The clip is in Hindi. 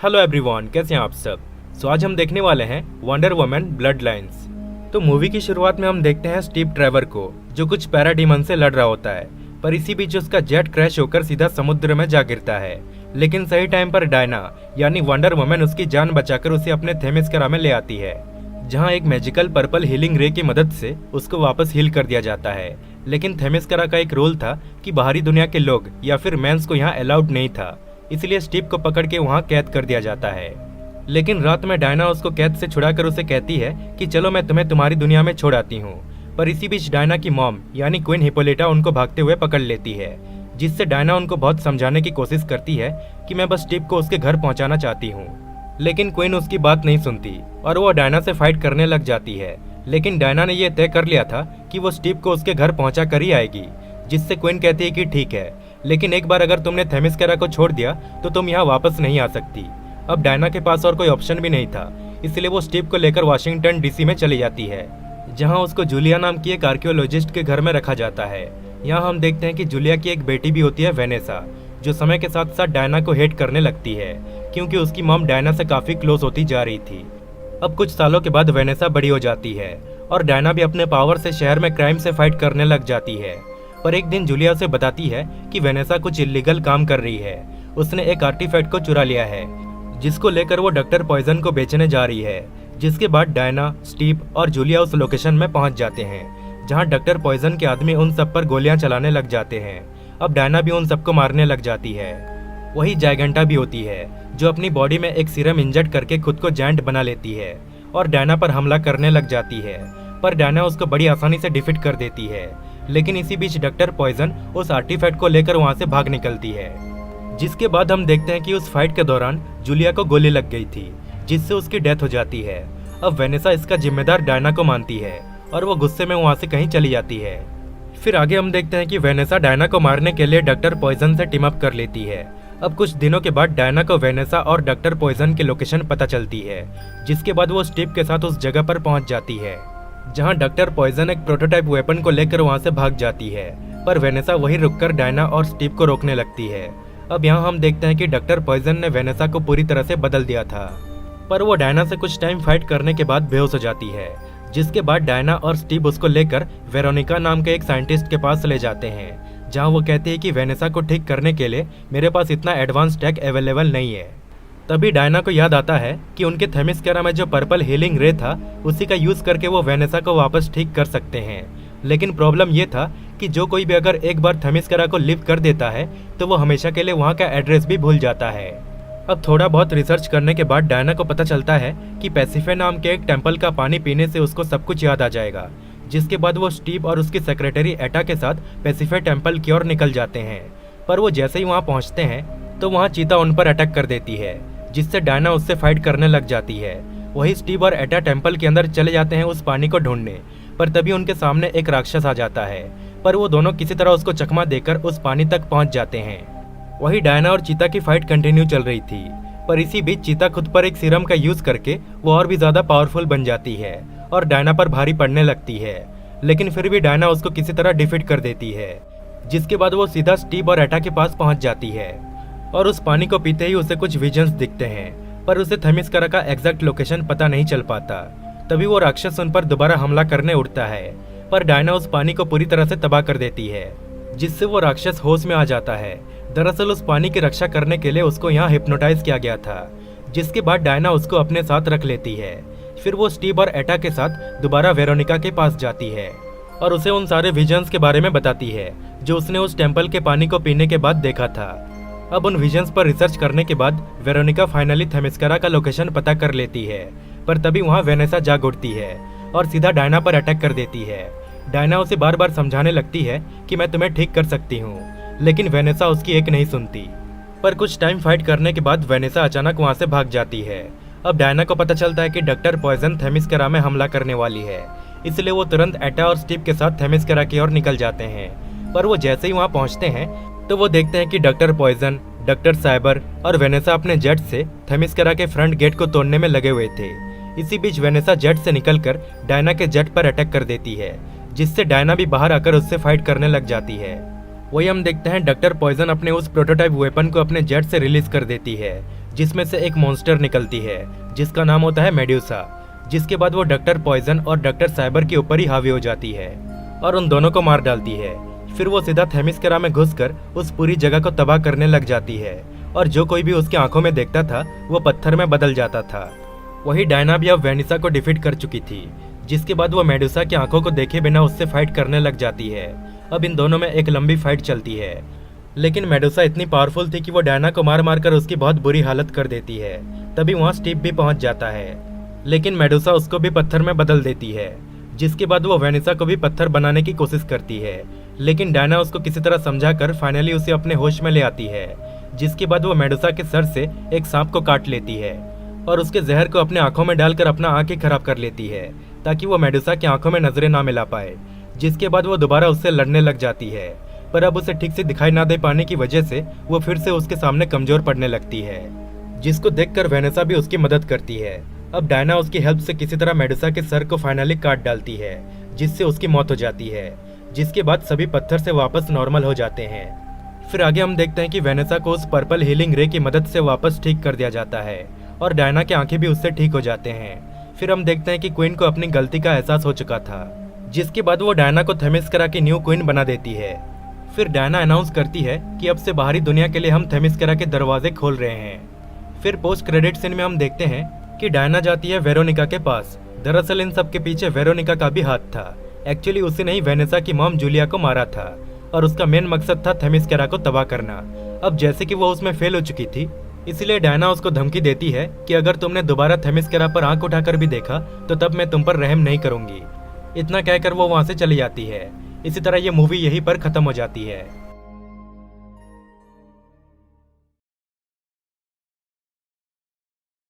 हेलो एवरीवन, कैसे हैं आप सब। आज हम देखने वाले हैं वंडर वुमन ब्लड लाइन्स। तो मूवी की शुरुआत में हम देखते हैं स्टीव ट्रेवर को, जो कुछ पैराडीमन से लड़ रहा होता है, पर इसी बीच उसका जेट क्रैश होकर सीधा समुद्र में जा गिरता है। लेकिन सही टाइम पर डायना यानी वंडर वुमन उसकी जान बचाकर उसे अपने थेमिस्करा में ले आती है, जहां एक मैजिकल पर्पल हीलिंग रे की मदद से उसको वापस हील कर दिया जाता है। लेकिन थेमिस्करा का एक रूल था कि बाहरी दुनिया के लोग या फिर मेंस को यहाँ अलाउड नहीं था, इसलिए स्टीव को पकड़ के वहाँ कैद कर दिया जाता है। लेकिन रात में डायना उसको कैद से छुड़ाकर उसे कहती है कि चलो मैं तुम्हें तुम्हारी दुनिया में छोड़ आती हूँ। पर इसी बीच डायना की मॉम यानी क्वीन हिप्पोलिटा उनको भागते हुए पकड़ लेती है, जिससे डायना उनको बहुत समझाने की कोशिश करती है कि मैं बस स्टीव को उसके घर पहुंचाना चाहती हूँ। लेकिन क्वीन उसकी बात नहीं सुनती और वो डायना से फाइट करने लग जाती है। लेकिन डायना ने यह तय कर लिया था कि वो स्टीव को उसके घर पहुंचा कर ही आएगी, जिससे क्वीन कहती है कि ठीक है, लेकिन एक बार अगर तुमने थेमिस्करा को छोड़ दिया तो तुम यहाँ वापस नहीं आ सकती। अब डायना के पास और कोई ऑप्शन भी नहीं था, इसलिए वो स्टीव को लेकर वाशिंगटन डीसी में चली जाती है, जहाँ उसको जूलिया नाम की एक आर्कियोलॉजिस्ट के घर में रखा जाता है। यहाँ हम देखते हैं कि जूलिया की एक बेटी भी होती है, वेनेसा, जो समय के साथ साथ डायना को हेट करने लगती है, क्योंकि उसकी मॉम डायना से काफी क्लोज होती जा रही थी। अब कुछ सालों के बाद वेनेसा बड़ी हो जाती है और डायना भी अपने पावर से शहर में क्राइम से फाइट करने लग जाती है। पर एक दिन जूलिया उसे बताती है कि वेनेसा कुछ इलीगल काम कर रही है। उसने एक आर्टिफैक्ट को चुरा लिया है, जिसको लेकर वो डॉक्टर पॉइजन को बेचने जा रही है। जिसके बाद डायना, स्टीव और जूलिया उस लोकेशन में पहुंच जाते हैं, जहां डॉक्टर पॉइजन के आदमी उन सब पर गोलियां चलाने लग जाते हैं। अब डायना भी उन सबको मारने लग जाती है। वही जायगंटा भी होती है, जो अपनी बॉडी में एक सीरम इंजेक्ट करके खुद को जायंट बना लेती है और डायना पर हमला करने लग जाती है। पर डायना उसको बड़ी आसानी से डिफीट कर देती है। लेकिन इसी बीच डॉक्टर पॉइजन उस आर्टिफैक्ट को लेकर वहां से भाग निकलती है। जिसके बाद हम देखते हैं कि उस फाइट के दौरान जूलिया को गोली लग गई थी, जिससे उसकी डेथ हो जाती है। अब वेनेसा इसका जिम्मेदार डायना को मानती है और वो गुस्से में वहां से कहीं चली जाती है। फिर आगे हम देखते हैं कि वेनेसा डायना को मारने के लिए डॉक्टर पॉइजन से टीम अप कर लेती है। अब कुछ दिनों के बाद डायना को वेनेसा और डॉक्टर पॉइजन की लोकेशन पता चलती है, जिसके बाद वो स्टीव के साथ उस जगह पर पहुंच जाती है, जहां डॉक्टर पॉइजन एक प्रोटोटाइप वेपन को लेकर वहां से भाग जाती है। पर वेनेसा वहीं रुककर डायना और स्टीव को रोकने लगती है। अब यहाँ हम देखते हैं कि डॉक्टर पॉइजन ने वेनेसा को पूरी तरह से बदल दिया था, पर वो डायना से कुछ टाइम फाइट करने के बाद बेहोश हो जाती है। जिसके बाद डायना और स्टीव उसको लेकर वेरोनिका नाम के एक साइंटिस्ट के पास ले जाते हैं, जहाँ वो कहते हैं कि वेनेसा को ठीक करने के लिए मेरे पास इतना एडवांस टेक अवेलेबल नहीं है। तभी डायना को याद आता है कि उनके थेमिस्करा में जो पर्पल हीलिंग रे था, उसी का यूज करके वो वेनेसा को वापस ठीक कर सकते हैं। लेकिन प्रॉब्लम ये था कि जो कोई भी अगर एक बार थेमिस्करा को लिव कर देता है तो वो हमेशा के लिए वहाँ का एड्रेस भी भूल जाता है। अब थोड़ा बहुत रिसर्च करने के बाद डायना को पता चलता है कि पैसिफे नाम के एक टेम्पल का पानी पीने से उसको सब कुछ याद आ जाएगा। जिसके बाद वो स्टीव और उसकी सेक्रेटरी एटा के साथ पैसिफे टेम्पल की ओर निकल जाते हैं। पर वो जैसे ही वहाँ पहुँचते हैं तो वहाँ चीता उन पर अटैक कर देती है, जिससे डायना उससे फाइट करने लग जाती है। वही स्टीव और एटा टेम्पल के अंदर चले जाते हैं उस पानी को ढूंढने, पर तभी उनके सामने एक राक्षस आ जाता है। पर वो दोनों किसी तरह उसको चकमा देकर उस पानी तक पहुंच जाते हैं। वही डायना और चीता की फाइट कंटिन्यू चल रही थी, पर इसी बीच चीता खुद पर एक सीरम का यूज करके वो और भी ज्यादा पावरफुल बन जाती है और डायना पर भारी पड़ने लगती है। लेकिन फिर भी डायना उसको किसी तरह डिफीट कर देती है। जिसके बाद वो सीधा स्टीव और एटा के पास पहुंच जाती है और उस पानी को पीते ही उसे कुछ विजन्स दिखते हैं, पर उसे थेमिस्करा का एग्जैक्ट लोकेशन पता नहीं चल पाता। तभी वो राक्षस उन पर दोबारा हमला करने उठता है, पर डायना उस पानी को पूरी तरह से तबाह कर देती है, जिससे वो राक्षस होश में आ जाता है। दरअसल उस पानी की रक्षा करने के लिए उसको यहाँ हिप्नोटाइज किया गया था। जिसके बाद डायना उसको अपने साथ रख लेती है। फिर वो स्टीव और एटा के साथ दोबारा वेरोनिका के पास जाती है और उसे उन सारे विजन्स के बारे में बताती है जो उसने उस टेम्पल के पानी को पीने के बाद देखा था। अब उन विजन्स पर रिसर्च करने के बाद वेरोनिका फाइनली थेमिस्करा का लोकेशन पता कर लेती है, पर तभी वहाँ वेनेसा जाग उठती है और सीधा डायना पर अटैक कर देती है। डायना उसे बार बार समझाने लगती है कि मैं तुम्हें ठीक कर सकती हूँ, लेकिन वेनेसा उसकी एक नहीं सुनती। पर कुछ टाइम फाइट करने के बाद वेनेसा अचानक वहाँ से भाग जाती है। अब डायना को पता चलता है कि डॉक्टर पॉइजन थेमिस्करा में हमला करने वाली है, इसलिए वो तुरंत एटा और स्टीव के साथ थेमिस्करा की ओर निकल जाते हैं। पर वो जैसे ही वहाँ पहुँचते हैं तो वो देखते हैं कि डॉक्टर पॉइजन, डॉक्टर साइबर और वेनेसा अपने जेट से थेमिस्करा के फ्रंट गेट को तोड़ने में लगे हुए थे। इसी बीच वेनेसा जेट से निकलकर डायना के जेट पर अटैक कर देती है, जिससे डायना भी बाहर आकर उससे फाइट करने लग जाती है। वही हम देखते हैं डॉक्टर पॉइजन अपने उस प्रोटोटाइप वेपन को अपने जेट से रिलीज कर देती है, जिसमें से एक मॉन्स्टर निकलती है जिसका नाम होता है मेड्यूसा, जिसके बाद वो डॉक्टर पॉइजन और डॉक्टर साइबर के ऊपर ही हावी हो जाती है और उन दोनों को मार डालती है। फिर वो सीधा थेमिस्केरा में घुसकर उस पूरी जगह को तबाह करने लग जाती है और जो कोई भी उसकी आंखों में देखता था वो पत्थर में बदल जाता था। वही डायना भी अब वेनिसा को डिफीट कर चुकी थी, जिसके बाद वो मेडुसा की आंखों को देखे बिना उससे फाइट करने लग जाती है। अब इन दोनों में एक लंबी फाइट चलती है, लेकिन मेडुसा इतनी पावरफुल थी कि वो डायना को मार मार कर उसकी बहुत बुरी हालत कर देती है। तभी वहाँ स्टीव भी पहुंच जाता है, लेकिन मेडुसा उसको भी पत्थर में बदल देती है, जिसके बाद वो वेनिसा को भी पत्थर बनाने की कोशिश करती है। लेकिन डायना उसको किसी तरह समझाकर फाइनली उसे अपने होश में ले आती है, जिसके बाद वो मेडुसा के सर से एक सांप को काट लेती है और उसके जहर को अपने आंखों में डालकर अपना आंखें खराब कर लेती है ताकि वो मेडुसा की आंखों में नजरें ना मिला पाए। जिसके बाद वो दोबारा उससे लड़ने लग जाती है, पर अब उसे ठीक से दिखाई ना दे पाने की वजह से वो फिर से उसके सामने कमजोर पड़ने लगती है, जिसको देखकर वेनेसा भी उसकी मदद करती है। अब डायना उसकी हेल्प से किसी तरह मेडुसा के सर को फाइनली काट डालती है, जिससे उसकी मौत हो जाती है। जिसके बाद सभी पत्थर से वापस नॉर्मल हो जाते हैं। फिर आगे हम देखते हैं कि वेनेसा को उस पर्पल हीलिंग रे की मदद से वापस ठीक कर दिया जाता है और डायना की आंखें भी उससे ठीक हो जाते हैं। फिर हम देखते हैं कि क्वीन को अपनी गलती का एहसास हो चुका था, जिसके बाद वो डायना को थेमिस्केरा की न्यू क्वीन बना देती है। फिर डायना अनाउंस करती है कि अब से बाहरी दुनिया के लिए हम थेमिस्केरा के दरवाजे खोल रहे हैं। फिर पोस्ट क्रेडिट सीन में हम देखते हैं कि डायना जाती है वेरोनिका के पास। दरअसल इन सब के पीछे वेरोनिका का भी हाथ था। एक्चुअली उसी ने ही वेनेसा की मॉम जूलिया को मारा था और उसका मेन मकसद था थेमिस्केरा को तबाह करना। अब जैसे कि वो उसमें फेल हो चुकी थी, इसलिए डायना उसको धमकी देती है कि अगर तुमने दोबारा थेमिस्केरा पर आंख उठाकर भी देखा तो तब मैं तुम पर रहम नहीं करूंगी। इतना कहकर वो वहां से चली जाती है। इसी तरह ये मूवी यहीं पर खत्म हो जाती है।